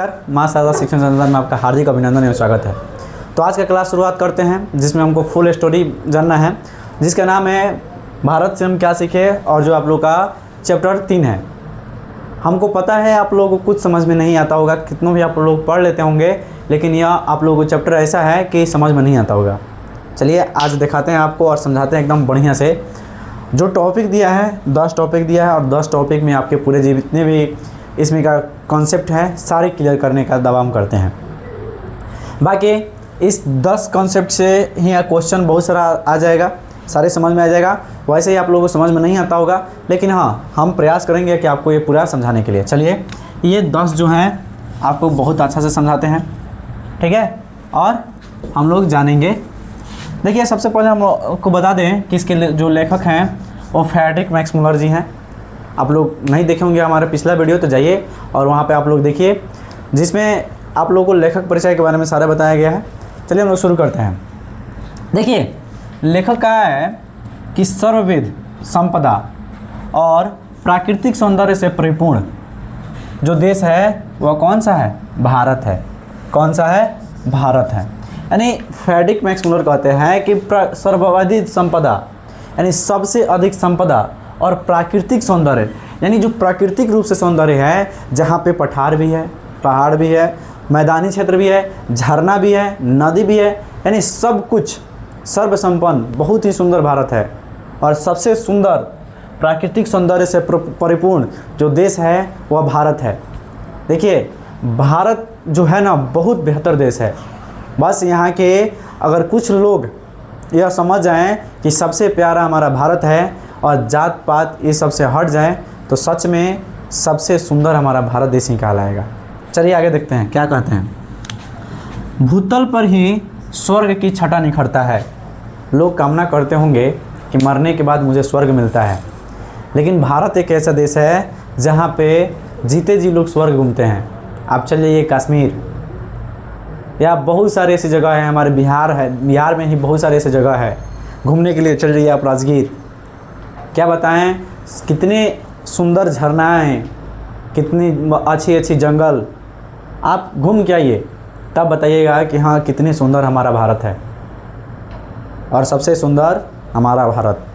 नमस्कार, माँ शारदा शिक्षण संस्थान में आपका हार्दिक अभिनंदन एवं स्वागत है। तो आज का क्लास शुरुआत करते हैं, जिसमें हमको फुल स्टोरी जानना है, जिसका नाम है भारत से हम क्या सीखे, और जो आप लोग का चैप्टर 3 है। हमको पता है आप लोगों को कुछ समझ में नहीं आता होगा, कितनों भी आप लोग पढ़ लेते होंगे, लेकिन यह आप लोगों को चैप्टर ऐसा है कि समझ में नहीं आता होगा। चलिए आज दिखाते हैं आपको और समझाते हैं एकदम बढ़िया से। जो टॉपिक दिया है 10 टॉपिक दिया है, और 10 टॉपिक में आपके पूरे जितने भी इसमें का कॉन्सेप्ट है सारे क्लियर करने का दावा हम करते हैं। बाकी इस 10 कॉन्सेप्ट से ही क्वेश्चन बहुत सारा आ जाएगा, सारे समझ में आ जाएगा। वैसे ही आप लोगों को समझ में नहीं आता होगा, लेकिन हाँ हम प्रयास करेंगे कि आपको ये पूरा समझाने के लिए। चलिए ये 10 जो हैं आपको बहुत अच्छा से समझाते हैं, ठीक है, और हम लोग जानेंगे। देखिए सबसे पहले हम आपको बता दें कि इसके जो लेखक हैं वो फ्रेडरिक मैक्समुलर जी हैं। आप लोग नहीं देखे होंगे हमारे पिछला वीडियो, तो जाइए और वहाँ पे आप लोग देखिए, जिसमें आप लोगों को लेखक परिचय के बारे में सारा बताया गया है। चलिए हम लोग शुरू करते हैं। देखिए लेखक का है कि सर्वविध संपदा और प्राकृतिक सौंदर्य से परिपूर्ण जो देश है वह कौन सा है? भारत है। कौन सा है? भारत है। यानी फ्रेडरिक मैक्समुलर कहते हैं कि सर्वाधिक संपदा यानी सबसे अधिक संपदा और प्राकृतिक सौंदर्य, यानी जो प्राकृतिक रूप से सौंदर्य है, जहाँ पे पठार भी है, पहाड़ भी है, मैदानी क्षेत्र भी है, झरना भी है, नदी भी है, यानी सब कुछ सर्वसंपन्न बहुत ही सुंदर भारत है। और सबसे सुंदर प्राकृतिक सौंदर्य से परिपूर्ण जो देश है वह भारत है। देखिए भारत जो है ना बहुत बेहतर देश है। बस यहाँ के अगर कुछ लोग यह समझ जाएं कि सबसे प्यारा हमारा भारत है और जात पात ये सबसे हट जाएं, तो सच में सबसे सुंदर हमारा भारत देश ही कहलाएगा। चलिए आगे देखते हैं क्या कहते हैं। भूतल पर ही स्वर्ग की छटा निखरता है। लोग कामना करते होंगे कि मरने के बाद मुझे स्वर्ग मिलता है, लेकिन भारत एक ऐसा देश है जहाँ पे जीते जी लोग स्वर्ग घूमते हैं। आप चलिए कश्मीर या बहुत सारे ऐसी जगह है, हमारे बिहार है, बिहार में ही बहुत सारे ऐसे जगह है घूमने के लिए। चल रही है आप राजगीर, क्या बताएं कितने सुंदर झरनाएँ, कितनी अच्छी अच्छी जंगल, आप घूम के आइए तब बताइएगा कि हाँ कितनी सुंदर हमारा भारत है और सबसे सुंदर हमारा भारत।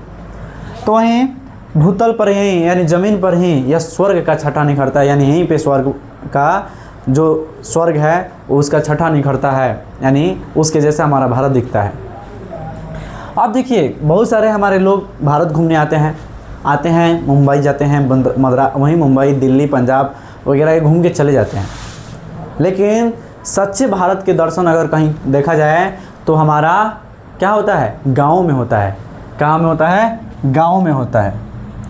तो वहीं भूतल पर ही यानी ज़मीन पर ही यह स्वर्ग का छटा निखरता है, यानी यहीं पे स्वर्ग का जो स्वर्ग है उसका छटा निखरता है, यानी उसके जैसा हमारा भारत दिखता है। अब देखिए बहुत सारे हमारे लोग भारत घूमने आते हैं मुंबई जाते हैं, वहीं मुंबई, दिल्ली, पंजाब वगैरह घूम के चले जाते हैं। लेकिन सच्चे भारत के दर्शन अगर कहीं देखा जाए तो हमारा क्या होता है? गाँव में होता है। कहाँ में होता है? गाँव में होता है,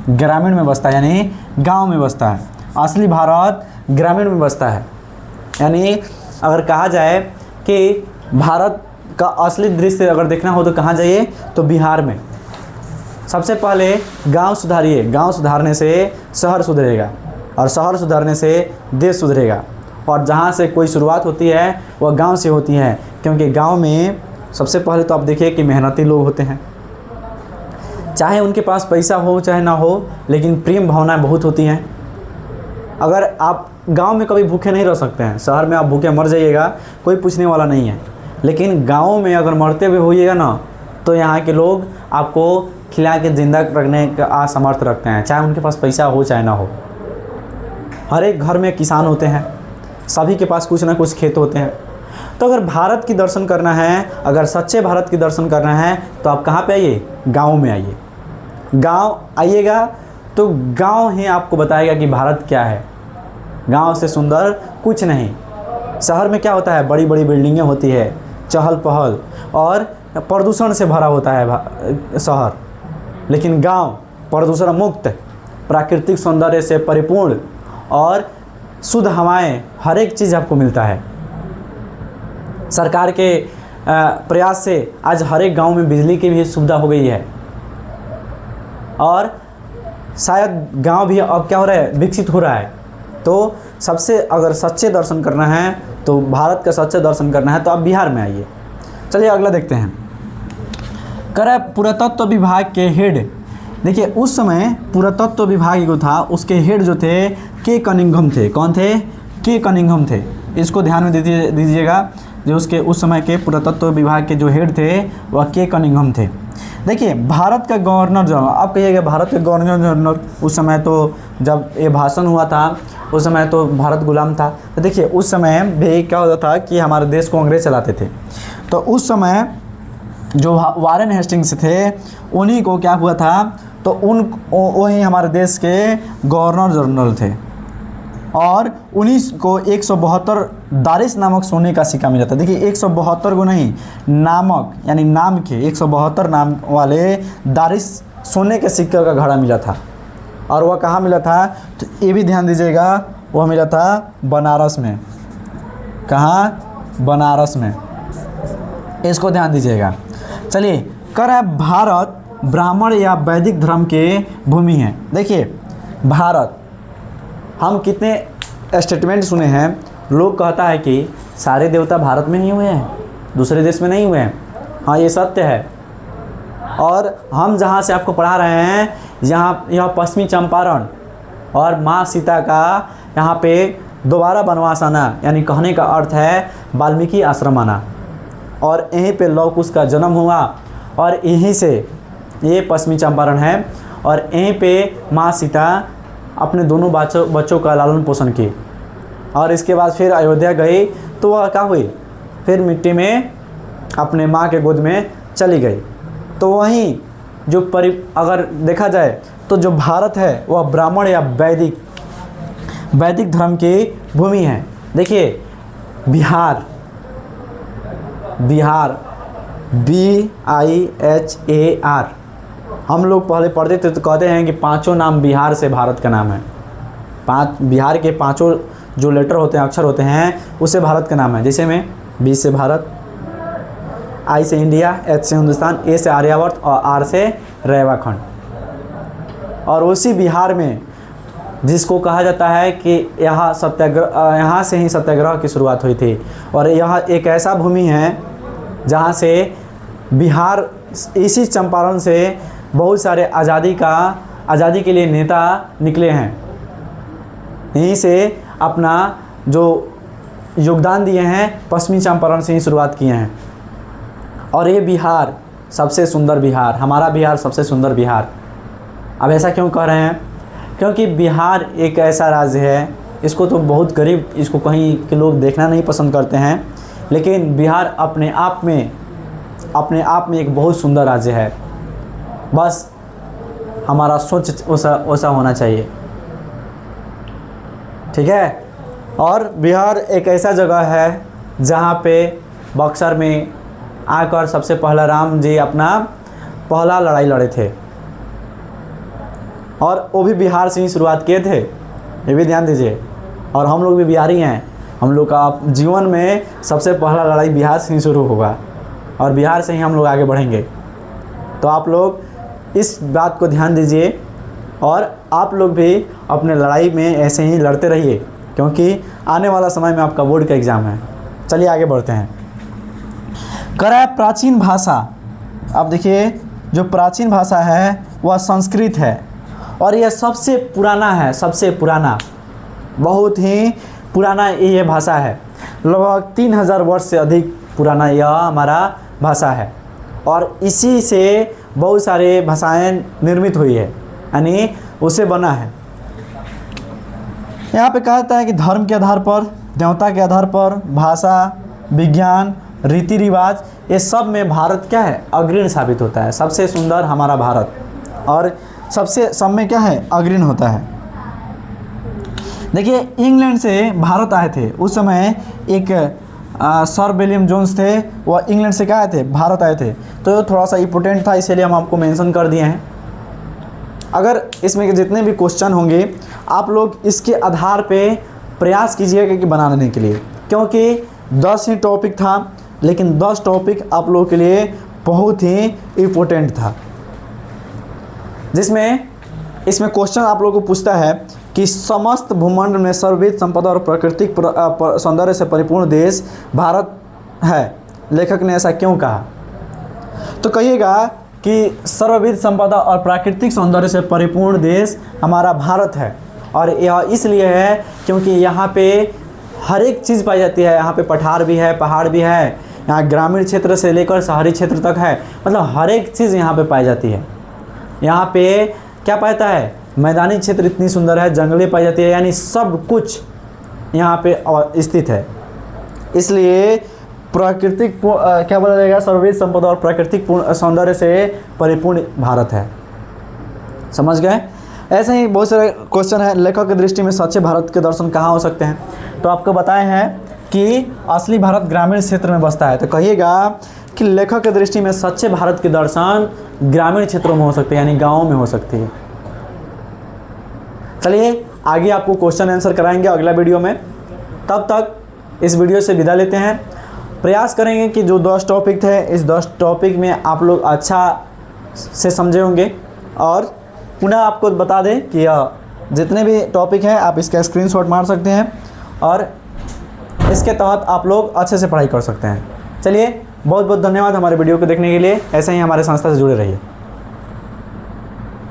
ग्रामीण में बसता है, यानी गाँव में बसता है। असली भारत ग्रामीण में बसता है। यानी अगर कहा जाए कि भारत का असली दृश्य अगर देखना हो तो कहाँ जाइए? तो बिहार में। सबसे पहले गांव सुधारिए, गांव सुधारने से शहर सुधरेगा और शहर सुधारने से देश सुधरेगा। और जहाँ से कोई शुरुआत होती है वह गांव से होती है, क्योंकि गांव में सबसे पहले तो आप देखिए कि मेहनती लोग होते हैं, चाहे उनके पास पैसा हो चाहे ना हो, लेकिन प्रेम भावनाएं बहुत होती हैं। अगर आप गांव में कभी भूखे नहीं रह सकते हैं, शहर में आप भूखे मर जाइएगा, कोई पूछने वाला नहीं है, लेकिन गांव में अगर मरते हुए होइएगा ना तो यहाँ के लोग आपको खिला के ज़िंदा रखने का असमर्थ रखते हैं, चाहे उनके पास पैसा हो चाहे ना हो। हर एक घर में किसान होते हैं, सभी के पास कुछ ना कुछ खेत होते हैं। तो अगर भारत की दर्शन करना है, अगर सच्चे भारत की दर्शन करना है तो आप कहाँ पे आइए? गाँव में आइए। गाँव आइएगा तो गाँव ही आपको बताएगा कि भारत क्या है। गाँव से सुंदर कुछ नहीं। शहर में क्या होता है? बड़ी बड़ी बिल्डिंगें होती है, चहल पहल और प्रदूषण से भरा होता है शहर, लेकिन गांव प्रदूषण मुक्त, प्राकृतिक सौंदर्य से परिपूर्ण और शुद्ध हवाएं, हर एक चीज़ आपको मिलता है। सरकार के प्रयास से आज हर एक गांव में बिजली की भी सुविधा हो गई है, और शायद गांव भी अब क्या हो रहा है? विकसित हो रहा है। तो सबसे अगर सच्चे दर्शन करना है, तो भारत का सच्चे दर्शन करना है तो आप बिहार में आइए। चलिए अगला देखते हैं। करे पुरातत्व विभाग के हेड, देखिए उस समय पुरातत्व विभाग जो था उसके हेड जो थे के कनिंघम थे। कौन थे? के कनिंघम थे। इसको ध्यान में दीजिएगा। जो उसके उस समय के पुरातत्व विभाग के जो हेड थे वह के कनिंघम थे। देखिए भारत का गवर्नर जनरल, आप कहिएगा भारत के गवर्नर जनरल, उस समय तो जब ये भाषण हुआ था उस समय तो भारत गुलाम था। तो देखिए उस समय भी क्या होता था कि हमारे देश को अंग्रेज चलाते थे। तो उस समय जो वारेन हेस्टिंग्स थे उन्हीं को क्या हुआ था, तो वही हमारे देश के गवर्नर जनरल थे और उन्हीं को 172 दारिश नामक सोने का सिक्का मिला था। देखिए 172 को नहीं, नामक यानी नाम के 172 नाम वाले दारिश सोने के सिक्के का घड़ा मिला था। और वह कहाँ मिला था, तो ये भी ध्यान दीजिएगा, वह मिला था बनारस में। कहाँ, बनारस में, इसको ध्यान दीजिएगा। चलिए कर है भारत ब्राह्मण या वैदिक धर्म के भूमि है। देखिए भारत, हम कितने स्टेटमेंट सुने हैं, लोग कहता है कि सारे देवता भारत में नहीं हुए हैं, दूसरे देश में नहीं हुए हैं। हाँ ये सत्य है। और हम जहाँ से आपको पढ़ा रहे हैं यह पश्चिमी चंपारण और माँ सीता का यहाँ पे दोबारा वनवास आना, यानी कहने का अर्थ है वाल्मीकि आश्रम आना, और यहीं पे लव कुश का जन्म हुआ और यहीं से ये पश्चिमी चंपारण है और यहीं पे माँ सीता अपने दोनों बच्चों का लालन पोषण की। और इसके बाद फिर अयोध्या गई तो वह क्या हुई, फिर मिट्टी में अपने माँ के गोद में चली गई। तो वहीं जो अगर देखा जाए तो जो भारत है वह ब्राह्मण या वैदिक धर्म की भूमि है। देखिए बिहार BIHAR, हम लोग पहले पढ़ते थे तो कहते हैं कि पांचों नाम बिहार से भारत का नाम है। बिहार के पांचों जो लेटर होते हैं, अक्षर होते हैं, उससे भारत का नाम है। जैसे में B से भारत, I से इंडिया, H से हिंदुस्तान, A से आर्यावर्त और R से रेवाखंड। और उसी बिहार में जिसको कहा जाता है कि यहाँ से ही सत्याग्रह की शुरुआत हुई थी। और यह एक ऐसा भूमि है जहाँ से बिहार, इसी चंपारण से बहुत सारे आज़ादी के लिए नेता निकले हैं, यहीं से अपना जो योगदान दिए हैं पश्चिमी चंपारण से ही शुरुआत किए हैं। और ये बिहार सबसे सुंदर बिहार, हमारा बिहार सबसे सुंदर बिहार। अब ऐसा क्यों कह रहे हैं, क्योंकि बिहार एक ऐसा राज्य है, इसको तो बहुत गरीब, इसको कहीं के लोग देखना नहीं पसंद करते हैं, लेकिन बिहार अपने आप में एक बहुत सुंदर राज्य है। बस हमारा सोच वैसा होना चाहिए, ठीक है। और बिहार एक ऐसा जगह है जहाँ पे बक्सर में आकर सबसे पहला राम जी अपना पहला लड़ाई लड़े थे, और वो भी बिहार से ही शुरुआत किए थे, ये भी ध्यान दीजिए। और हम लोग भी बिहारी हैं, हम लोग का जीवन में सबसे पहला लड़ाई बिहार से ही शुरू होगा और बिहार से ही हम लोग आगे बढ़ेंगे। तो आप लोग इस बात को ध्यान दीजिए और आप लोग भी अपने लड़ाई में ऐसे ही लड़ते रहिए, क्योंकि आने वाला समय में आपका बोर्ड का एग्ज़ाम है। चलिए आगे बढ़ते हैं। करा प्राचीन भाषा। अब देखिए जो प्राचीन भाषा है वह संस्कृत है और यह सबसे पुराना है, सबसे पुराना, बहुत ही पुराना ये भाषा है। लगभग 3000 वर्ष से अधिक पुराना यह हमारा भाषा है और इसी से बहुत सारे भाषाएं निर्मित हुई है, यानी उसे बना है। यहाँ पे कहा जाता है कि धर्म के आधार पर, देवता के आधार पर, भाषा, विज्ञान, रीति रिवाज, ये सब में भारत क्या है, अग्रणी साबित होता है। सबसे सुंदर हमारा भारत, और सबसे सब में क्या है, अग्रणी होता है। देखिए इंग्लैंड से भारत आए थे, उस समय एक सर विलियम जोन्स थे, वह इंग्लैंड से क्या आए थे, भारत आए थे। तो थोड़ा सा इम्पोर्टेंट था, इसलिए हम आपको मेंशन कर दिए हैं। अगर इसमें जितने भी क्वेश्चन होंगे आप लोग इसके आधार पे प्रयास कीजिएगा कि बनाने के लिए, क्योंकि 10 ही टॉपिक था, लेकिन 10 टॉपिक आप लोगों के लिए बहुत ही इम्पोर्टेंट था। जिसमें इसमें क्वेश्चन आप लोगों को पूछता है कि समस्त भूमंड में सर्वविध संपदा और प्राकृतिक सौंदर्य से परिपूर्ण देश भारत है, लेखक ने ऐसा क्यों कहा। तो कहिएगा कि सर्वविध संपदा और प्राकृतिक सौंदर्य से परिपूर्ण देश हमारा भारत है, और यह इसलिए है क्योंकि यहाँ पे हर एक चीज़ पाई जाती है। यहाँ पे पठार भी है, पहाड़ भी है, यहाँ ग्रामीण क्षेत्र से लेकर शहरी क्षेत्र तक है, मतलब हर एक चीज़ यहाँ पे पाई जाती है। यहाँ पे क्या पाता है, मैदानी क्षेत्र इतनी सुंदर है, जंगलें पाई जाती है, यानी सब कुछ यहाँ पे स्थित है। इसलिए प्राकृतिक क्या बोला जाएगा, सर्वोच्च संपदा और प्राकृतिक सौंदर्य से परिपूर्ण भारत है। समझ गए। ऐसे ही बहुत सारे क्वेश्चन है। लेखक की दृष्टि में सच्चे भारत के दर्शन कहाँ हो सकते हैं, तो आपको बताए हैं कि असली भारत ग्रामीण क्षेत्र में बसता है। तो कहिएगा कि लेखक की दृष्टि में सच्चे भारत के दर्शन ग्रामीण क्षेत्रों में हो सकते हैं, यानी गाँव में हो सकती है। चलिए आगे आपको क्वेश्चन आंसर कराएंगे अगला वीडियो में। तब तक इस वीडियो से विदा लेते हैं। प्रयास करेंगे कि जो 10 टॉपिक थे, इस 10 टॉपिक में आप लोग अच्छा से समझे होंगे। और पुनः आपको बता दें कि जितने भी टॉपिक हैं आप इसका स्क्रीनशॉट मार सकते हैं और इसके तहत आप लोग अच्छे से पढ़ाई कर सकते हैं। चलिए बहुत बहुत धन्यवाद हमारे वीडियो को देखने के लिए। ऐसे ही हमारे संस्था से जुड़े रहिए।